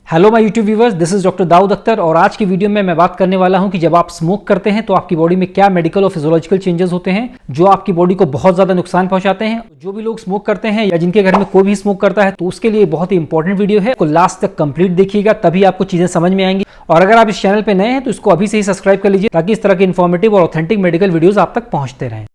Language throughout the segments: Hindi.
Hello my YouTube viewers, this is doctor Dawood Akhtar और आज की वीडियो में मैं बात करने वाला हूं कि जब आप स्मोक करते हैं तो आपकी बॉडी में क्या मेडिकल और फिजियोलॉजिकल चेंजेस होते हैं जो आपकी बॉडी को बहुत ज्यादा नुकसान पहुंचाते हैं। जो भी लोग स्मोक करते हैं या जिनके घर में कोई भी स्मोक करता है तो उसके लिए बहुत ही इंपॉर्टेंट वीडियो है, को लास्ट तक कंप्लीट देखिएगा तभी आपको चीजें समझ में आएंगी। और अगर आप इस चैनल पर नए हैं तो इसको अभी से ही सब्सक्राइब कर लीजिए ताकि इस तरह के इन्फॉर्मेटिव और ऑथेंटिक मेडिकल वीडियोज आप तक पहुंचते रहें।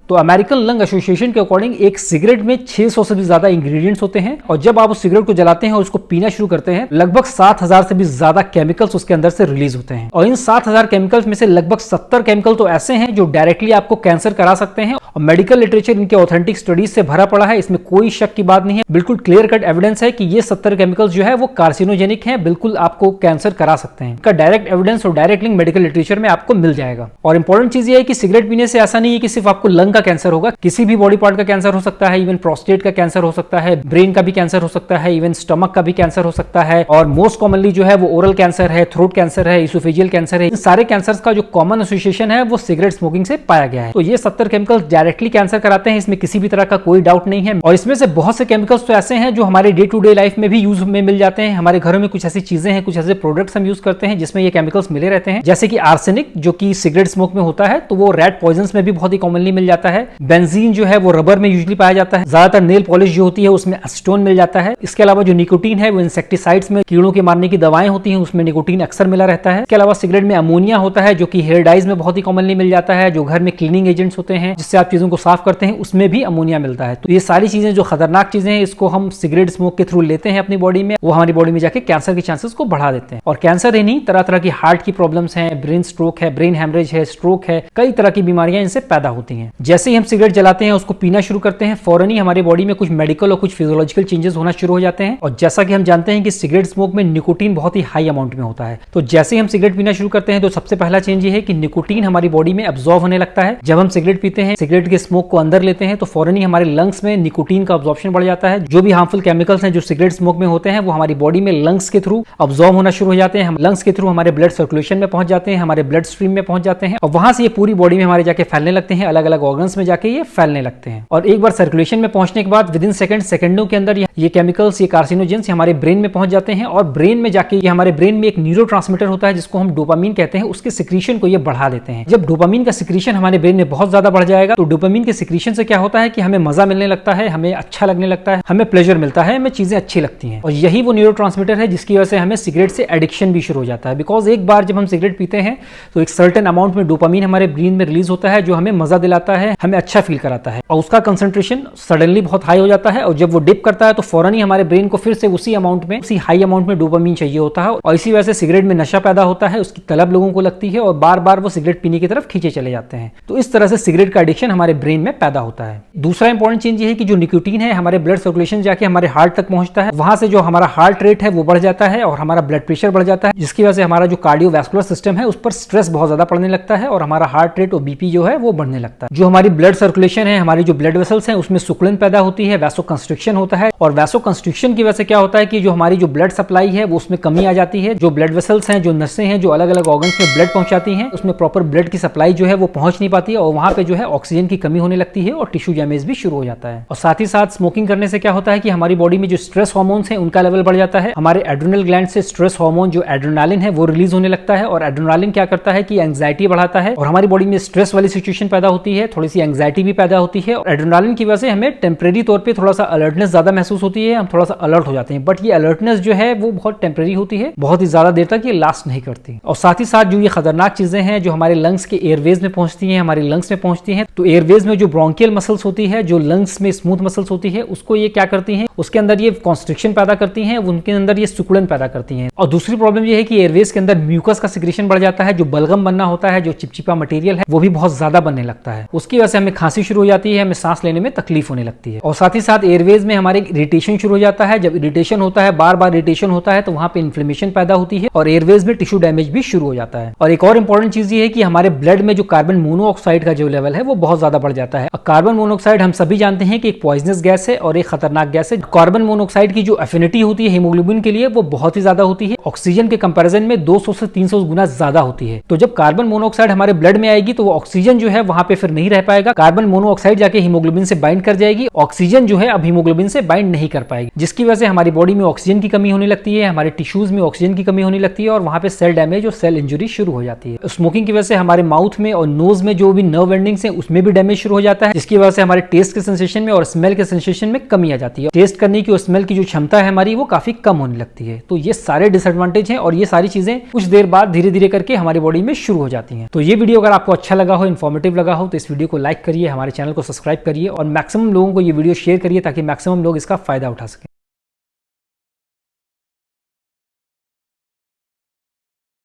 तो अमेरिकन लंग एसोसिएशन के अकॉर्डिंग एक सिगरेट में 600 से भी ज्यादा इंग्रेडिएंट्स होते हैं और जब आप उस सिगरेट को जलाते हैं और उसको पीना शुरू करते हैं लगभग 7000 से भी ज्यादा केमिकल्स उसके अंदर से रिलीज होते हैं। और इन 7000 केमिकल्स में से लगभग 70 केमिकल तो ऐसे हैं जो डायरेक्टली आपको कैंसर करा सकते हैं और मेडिकल लिटरेचर इनके ऑथेंटिक स्टडीज से भरा पड़ा है। इसमें कोई शक की बात नहीं है, बिल्कुल क्लियर कट एविडेंस है कि ये 70 केमिकल्स जो है वो कार्सिनोजेनिक है, बिल्कुल आपको कैंसर करा सकते हैं। इनका डायरेक्ट एविडेंस और डायरेक्ट लिंक मेडिकल लिटरेचर में आपको मिल जाएगा। और इंपॉर्टेंट चीज ये है कि सिगरेट पीने से ऐसा नहीं है कि सिर्फ आपको लंग का कैंसर होगा, किसी भी बॉडी पार्ट का कैंसर हो सकता है, इवन प्रोस्टेट का कैंसर हो सकता है, ब्रेन का भी कैंसर हो सकता है, इवन स्टमक का भी कैंसर हो सकता है। और मोस्ट कॉमनली जो है वो ओरल कैंसर है, थ्रोट कैंसर है, इसोफेजियल कैंसर है। इन सारे कैंसर्स का जो कॉमन एसोसिएशन है वो सिगरेट स्मोकिंग से पाया गया है। तो ये 70 केमिकल्स डायरेक्टली कैंसर कराते हैं, इसमें किसी भी तरह का कोई डाउट नहीं है। और इसमें से बहुत से केमिकल्स तो ऐसे हैं जो हमारे डे टू डे लाइफ में भी यूज में मिल जाते हैं। हमारे घरों में कुछ ऐसी चीजें हैं, कुछ ऐसे प्रोडक्ट्स हम यूज करते हैं जिसमें ये केमिकल्स मिले रहते हैं, जैसे कि आर्सेनिक जो कि सिगरेट स्मोक में होता है तो वो रेड पॉइजन्स में भी बहुत ही कॉमनली मिल जाता है। बेंजीन जो है वो रबर में यूजुअली पाया जाता है। ज्यादातर नेल पॉलिश जो होती है उसमें एसीटोन मिल जाता है। इसके अलावा जो निकोटीन है वो इंसेक्टिसाइड्स में कीड़ों के मारने की दवाएं होती हैं उसमें निकोटीन अक्सर मिला रहता है। इसके अलावा सिगरेट में अमोनिया होता है जो कि हेयर डाइज में बहुत ही कॉमनली मिल जाता है। जो घर में क्लीनिंग एजेंट्स होते हैं जिससे आप चीजों को साफ करते हैं उसमें भी अमोनिया मिलता है। तो ये सारी चीजें जो खतरनाक चीजें हैं इसको हम सिगरेट स्मोक के थ्रू लेते हैं अपनी बॉडी में, वो हमारी बॉडी में जाके कैंसर के चांसेस को बढ़ा देते हैं। और कैंसर ही नहीं, तरह तरह की हार्ट की प्रॉब्लम्स हैं, ब्रेन स्ट्रोक है, ब्रेन हेमरेज है, स्ट्रोक है, कई तरह की बीमारियां इनसे पैदा होती हैं। जैसे ही हम सिगरेट जलाते हैं उसको पीना शुरू करते हैं फौरन ही हमारी बॉडी में कुछ मेडिकल और कुछ फिजियोलॉजिकल चेंजेस होना शुरू हो जाते हैं। और जैसा कि हम जानते हैं कि सिगरेट स्मोक में निकोटीन बहुत ही हाई अमाउंट में होता है, तो जैसे ही हम सिगरेट पीना शुरू करते हैं तो सबसे पहला चेंज ये है कि निकोटीन हमारी बॉडी में अब्सॉर्ब होने लगता है। जब हम सिगरेट पीते हैं, सिगरेट के स्मोक को अंदर लेते हैं तो फौरन ही हमारे लंग्स में निकोटीन का अब्सॉर्प्शन बढ़ जाता है। जो भी हार्मफुल केमिकल्स हैं जो सिगरेट स्मोक में होते हैं वो हमारी बॉडी में लंग्स के थ्रू अब्सॉर्ब होना शुरू हो जाते हैं। हम लंग्स के थ्रू हमारे ब्लड सर्कुलेशन में पहुंच जाते हैं, हमारे ब्लड स्ट्रीम में पहुंच जाते हैं और वहां से ये पूरी बॉडी में हमारे जाके फैलने लगते हैं, अलग अलग ऑर्गन्स में जाके ये फैलने लगते हैं। और एक बार सर्कुलेशन में पहुंचने के बाद विद इन सेकंडों के अंदर ये केमिकल्स, ये कार्सिनोजेंस हमारे ब्रेन में पहुंच जाते हैं और ब्रेन में जाके ये हमारे ब्रेन में एक न्यूरोट्रांसमीटर होता है जिसको हम डोपामीन कहते हैं, उसके सिक्रीशन को ये बढ़ा देते हैं। जब डोपामीन का सिक्रीशन हमारे ब्रेन में बहुत ज्यादा बढ़ जाएगा तो डोपामीन के सिक्रीशन से क्या होता है कि हमें मजा मिलने लगता है, हमें अच्छा लगने लगता है, हमें प्लेजर मिलता है, हमें चीजें अच्छी लगती हैं। और यही वो न्यूरोट्रांसमीटर है जिसकी वजह से हमें सिगरेट से एडिक्शन भी शुरू हो जाता है। बिकॉज एक बार जब हम सिगरेट पीते हैं तो एक सर्टेन अमाउंट में डोपामीन हमारे ब्रेन में रिलीज होता है जो हमें मजा दिलाता है, हमें अच्छा फील कराता है और उसका कंसंट्रेशन सडनली बहुत हाई हो जाता है। और जब वो डिप करता है तो फौरन ही हमारे ब्रेन को फिर से उसी अमाउंट में, उसी हाई अमाउंट में डोपामीन चाहिए होता है और इसी वजह से सिगरेट में नशा पैदा होता है, उसकी तलब लोगों को लगती है और बार बार वो सिगरेट पीने की तरफ खींचे चले जाते हैं। तो इस तरह से सिगरेट का एडिक्शन हमारे ब्रेन में पैदा होता है। दूसरा इंपॉर्टेंट चेंज ये है कि जो निकोटीन है हमारे ब्लड सर्कुलेशन जाके हमारे हार्ट तक पहुंचता है, वहां से जो हमारा हार्ट रेट है वो बढ़ जाता है और हमारा ब्लड प्रेशर बढ़ जाता है, जिसकी वजह से हमारा जो कार्डियोवैस्कुलर सिस्टम है उस पर स्ट्रेस बहुत ज्यादा पड़ने लगता है और हमारा हार्ट रेट और बीपी जो है वो बढ़ने लगता है। जो हमारी ब्लड सर्कुलेशन है, हमारी जो ब्लड वेसल्स हैं उसमें सिकुड़न पैदा होती है, वैसोकंस्ट्रिक्शन होता है और वैसोकंस्ट्रिक्शन की वजह से क्या होता है कि जो हमारी जो ब्लड सप्लाई है वो उसमें कमी आ जाती है। जो ब्लड वेसल्स हैं, जो नसें हैं जो अलग अलग ऑर्गन्स में ब्लड पहुंचाती हैं, उसमें प्रॉपर ब्लड की सप्लाई जो है वो पहुंच नहीं पाती है और वहां पे जो है ऑक्सीजन की कमी होने लगती है और टिश्यू डैमेज भी शुरू हो जाता है। और साथ ही साथ स्मोकिंग करने से क्या होता है कि हमारी बॉडी में जो स्ट्रेस हार्मोन्स हैं उनका लेवल बढ़ जाता है। हमारे एड्रेनल ग्लैंड से स्ट्रेस हार्मोन जो एड्रेनालिन है वो रिलीज होने लगता है और एड्रेनालिन क्या करता है कि एंग्जाइटी बढ़ाता है और हमारी बॉडी में स्ट्रेस वाली सिचुएशन पैदा होती है, थोड़ी सी एंग्जाइटी भी पैदा होती है और एड्रेनालिन की वजह से हमें टेम्परेरी तौर पे थोड़ा सा अलर्टनेस ज्यादा महसूस होती है, हम थोड़ा सा अलर्ट हो जाते हैं। बट ये अलर्टनेस जो है वो बहुत टेम्परेरी होती है, बहुत ही ज्यादा देर तक ये लास्ट नहीं करती। और साथ ही साथ जो ये खतरनाक चीजें हैं जो हमारे लंग्स के एयरवेज में पहुंचती हैं, हमारे लंग्स में पहुंचती हैं, तो एयरवेज में जो ब्रोंकियल मसल्स होती है, जो लंग्स में स्मूथ मसल्स होती है, उसको ये क्या करती हैं, उसके अंदर ये कॉन्स्ट्रिक्शन पैदा करती हैं, उनके अंदर ये सिकुड़न पैदा करती हैं। और दूसरी प्रॉब्लम ये है कि एयरवेज के अंदर म्यूकस का सिक्रेशन बढ़ जाता है, जो बलगम बनना होता है, जो चिपचिपा मटेरियल है वो भी बहुत ज्यादा बनने लगता है। उसकी वजह से हमें खांसी शुरू हो जाती है, हमें सांस लेने में तकलीफ होने लगती है। और साथ ही साथ एयरवेज में हमारे इरिटेशन शुरू हो जाता है। जब इरिटेशन होता है, बार बार इरिटेशन होता है तो वहां पे इन्फ्लेमेशन पैदा होती है और एयरवेज में टिश्यू डैमेज भी शुरू हो जाता है। और एक और इंपॉर्टेंट चीज ये है कि हमारे ब्लड में जो कार्बन मोनोऑक्साइड का जो लेवल है वो बहुत ज्यादा बढ़ जाता है। कार्बन मोनोऑक्साइड हम सभी जानते हैं कि एक पॉइजनस गैस है और एक खतरनाक गैस है। कार्बन मोनोऑक्साइड की जो एफिनिटी होती है हीमोग्लोबिन के लिए वो बहुत ही ज्यादा होती है, ऑक्सीजन के कंपैरिजन में 200 से 300 गुना ज्यादा होती है। तो जब कार्बन मोनोऑक्साइड हमारे ब्लड में आएगी तो वो ऑक्सीजन जो है वहां पे फिर नहीं रह पाएगा, कार्बन मोनोऑक्साइड जाके हीमोग्लोबिन से बाइंड कर जाएगी, ऑक्सीजन जो है अब हीमोग्लोबिन से बाइंड नहीं कर पाएगी, जिसकी वजह से हमारी बॉडी में ऑक्सीजन की कमी होने लगती है, हमारे टिश्यूज में ऑक्सीजन की कमी होने लगती है और वहां पे सेल डैमेज और सेल इंजरी शुरू हो जाती है। स्मोकिंग की वजह से हमारे माउथ में और नोज में जो भी नर्व एंडिंग्स हैं उसमें भी डैमेज शुरू हो जाता है, जिसकी वजह से हमारे टेस्ट के सेंसेशन में और स्मेल के सेंसेशन में कमी आ जाती है। टेस्ट करने की और स्मेल की जो क्षमता है हमारी वो काफी कम होने लगती है। तो ये सारे डिसएडवांटेज हैं और ये सारी चीजें कुछ देर बाद धीरे धीरे करके हमारी बॉडी में शुरू हो जाती हैं। तो ये वीडियो अगर आपको अच्छा लगा हो, इन्फॉर्मेटिव लगा हो, तो इस वीडियो को लाइक करिए, हमारे चैनल को सब्सक्राइब करिए और मैक्सिमम लोगों को ये वीडियो शेयर करिए ताकि मैक्सिमम लोग इसका फायदा उठा सकें।